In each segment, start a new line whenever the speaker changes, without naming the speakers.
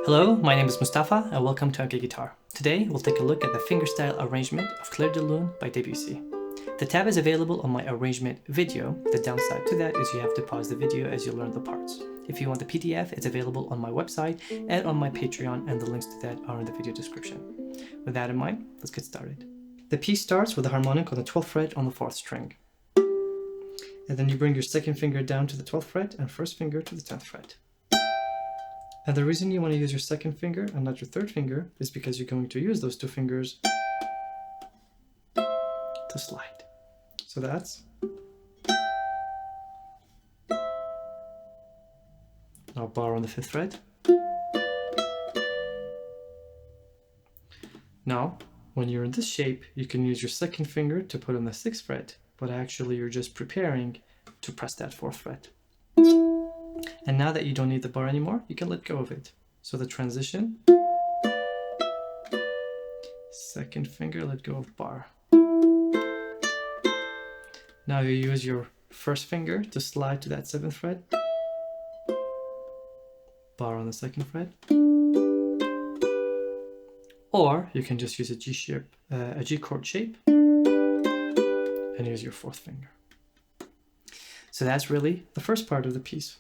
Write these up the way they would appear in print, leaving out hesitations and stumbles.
Hello, my name is Mustafa and welcome to Okay Guitar. Today we'll take a look at the fingerstyle arrangement of Claire de Lune by Debussy. The tab is available on my arrangement video. The downside to that is you have to pause the video as you learn the parts. If you want the PDF, it's available on my website and on my Patreon, and the links to that are in the video description. With that in mind, let's get started. The piece starts with a harmonic on the 12th fret on the 4th string. And then you bring your second finger down to the 12th fret and first finger to the 10th fret. And the reason you want to use your second finger and not your third finger is because you're going to use those two fingers to slide. So that's now bar on the 5th fret. Now, when you're in this shape, you can use your second finger to put on the 6th fret, but actually you're just preparing to press that 4th fret. And now that you don't need the bar anymore, you can let go of it. So the transition, second finger, let go of bar. Now you use your first finger to slide to that 7th fret, bar on the 2nd fret, or you can just use a G chord shape and use your 4th finger. So that's really the first part of the piece.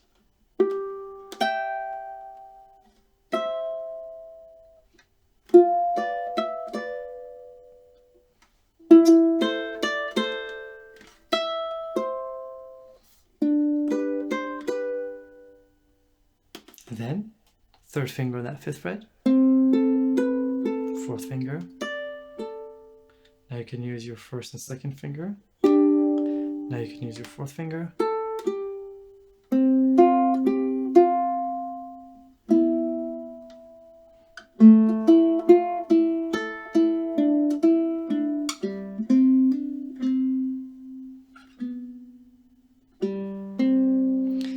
Then, 3rd finger on that 5th fret, 4th finger. Now you can use your 1st and 2nd finger. Now you can use your 4th finger.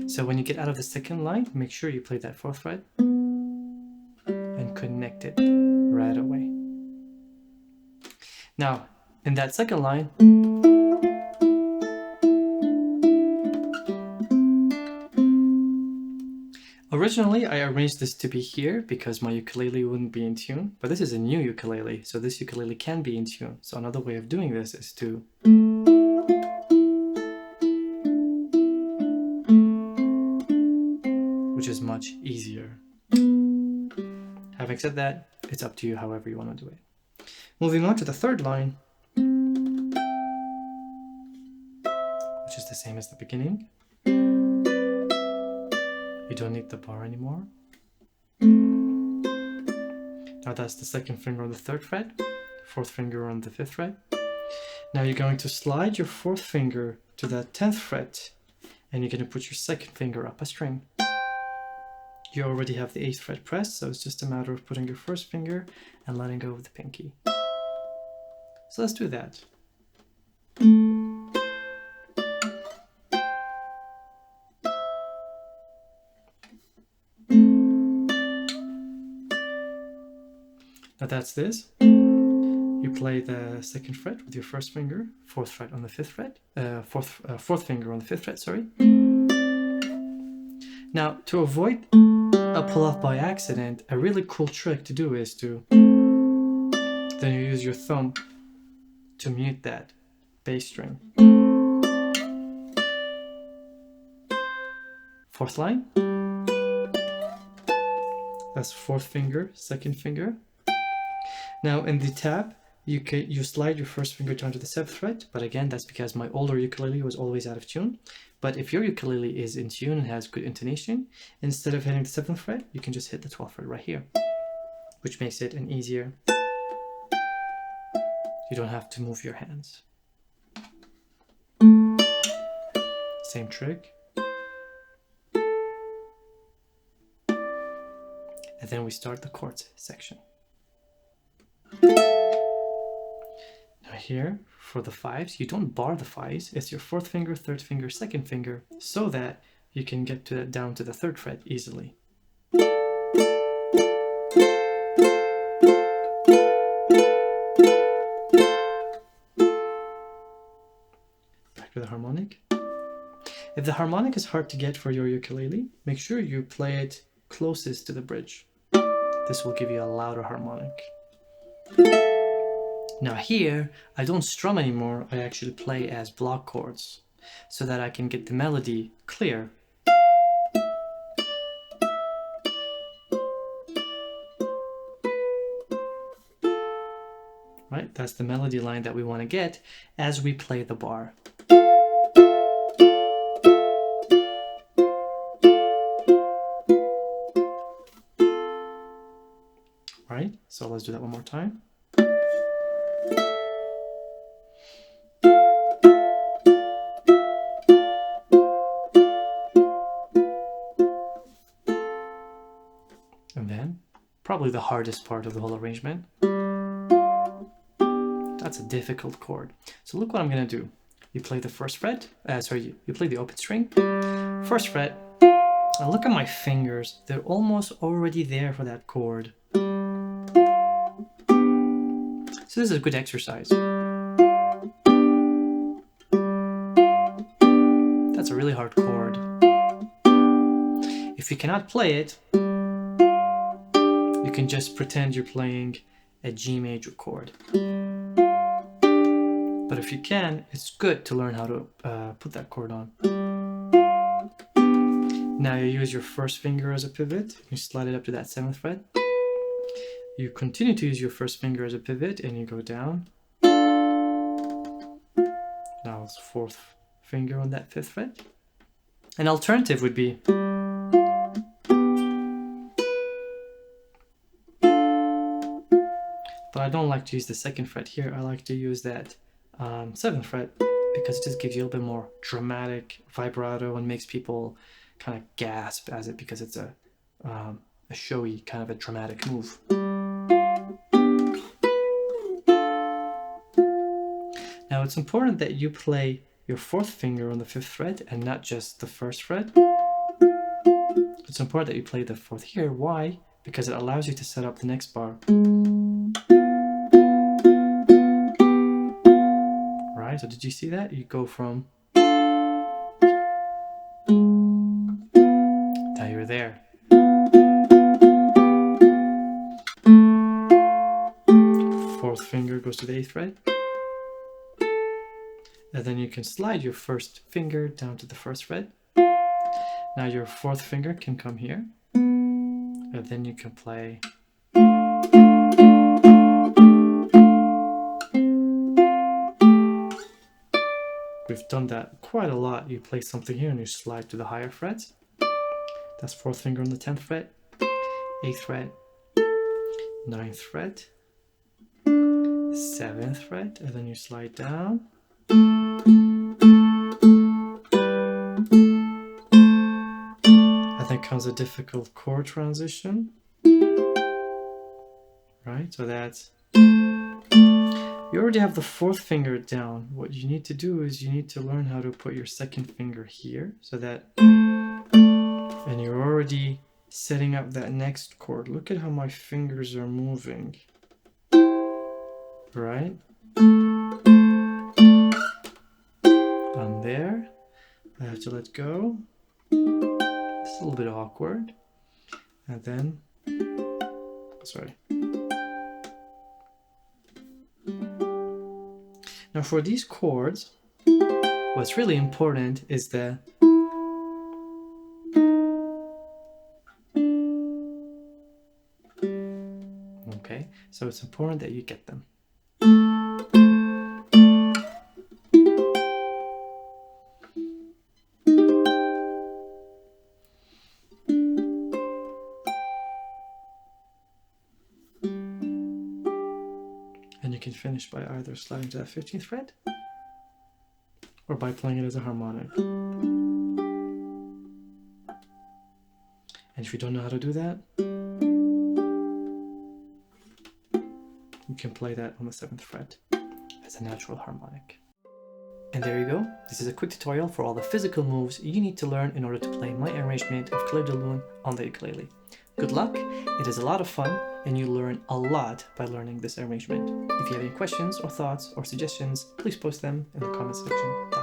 So when you get out of the second line, make sure you play that 4th fret and connect it right away. Now, in that second line, originally I arranged this to be here because my ukulele wouldn't be in tune, but this is a new ukulele, so this ukulele can be in tune. So another way of doing this is to which is much easier. Having said that, it's up to you however you want to do it. Moving on to the 3rd line, which is the same as the beginning. You don't need the bar anymore. Now that's the 2nd finger on the 3rd fret, 4th finger on the 5th fret. Now you're going to slide your 4th finger to that 10th fret, and you're going to put your 2nd finger up a string. You already have the 8th fret pressed, so it's just a matter of putting your 1st finger and letting go of the pinky. So let's do that. Now that's this. You play the 2nd fret with your 1st finger, 4th fret on the 5th fret, 4th finger on the 5th fret, sorry. Now, to avoid a pull-off by accident, a really cool trick to do is to then you use your thumb to mute that bass string. 4th line. That's 4th finger, 2nd finger. Now in the tab, you slide your 1st finger down to the 7th fret, but again, that's because my older ukulele was always out of tune. But if your ukulele is in tune and has good intonation, instead of hitting the 7th fret, you can just hit the 12th fret right here, which makes it an easier. You don't have to move your hands. Same trick. And then we start the chords section. Now here, for the 5s, you don't bar the 5s, it's your 4th finger, 3rd finger, 2nd finger, so that you can get down to the 3rd fret easily. Back to the harmonic. If the harmonic is hard to get for your ukulele, make sure you play it closest to the bridge. this will give you a louder harmonic. Now here, I don't strum anymore, I actually play as block chords so that I can get the melody clear. Right, that's the melody line that we want to get as we play the bar. Right, so let's do that one more time. And then, probably the hardest part of the whole arrangement. That's a difficult chord. So look what I'm gonna do. You play the first fret, you play the open string, first fret, and look at my fingers. They're almost already there for that chord. So this is a good exercise. That's a really hard chord. If you cannot play it, you can just pretend you're playing a G major chord. But if you can, it's good to learn how to put that chord on. Now you use your first finger as a pivot. You slide it up to that 7th fret. You continue to use your first finger as a pivot and you go down. Now it's 4th finger on that 5th fret. An alternative would be but I don't like to use the 2nd fret here. I like to use that 7th fret because it just gives you a little bit more dramatic vibrato and makes people kind of gasp as it, because it's a showy kind of a dramatic move. Now it's important that you play your 4th finger on the 5th fret and not just the 1st fret. It's important that you play the 4th here. Why? Because it allows you to set up the next bar. Right, so did you see that? You go from... Now you're there. 4th finger goes to the 8th fret. And then you can slide your 1st finger down to the 1st fret. Now your 4th finger can come here. And then you can play... We've done that quite a lot. You play something here and you slide to the higher frets. That's 4th finger on the 10th fret, 8th fret, 9th fret, 7th fret, and then you slide down. And then comes a difficult chord transition. Right, so that's... You already have the 4th finger down. What you need to do is you need to learn how to put your 2nd finger here, so that... And you're already setting up that next chord. Look at how my fingers are moving. Right? On there. I have to let go. It's a little bit awkward. And then... Sorry. Now for these chords, what's really important is the... Okay, so it's important that you get them. And you can finish by either sliding to that 15th fret or by playing it as a harmonic. And if you don't know how to do that, you can play that on the 7th fret as a natural harmonic. And there you go. This is a quick tutorial for all the physical moves you need to learn in order to play my arrangement of Claire de Lune on the ukulele. Good luck, it is a lot of fun, and you learn a lot by learning this arrangement. If you have any questions or thoughts or suggestions, please post them in the comment section.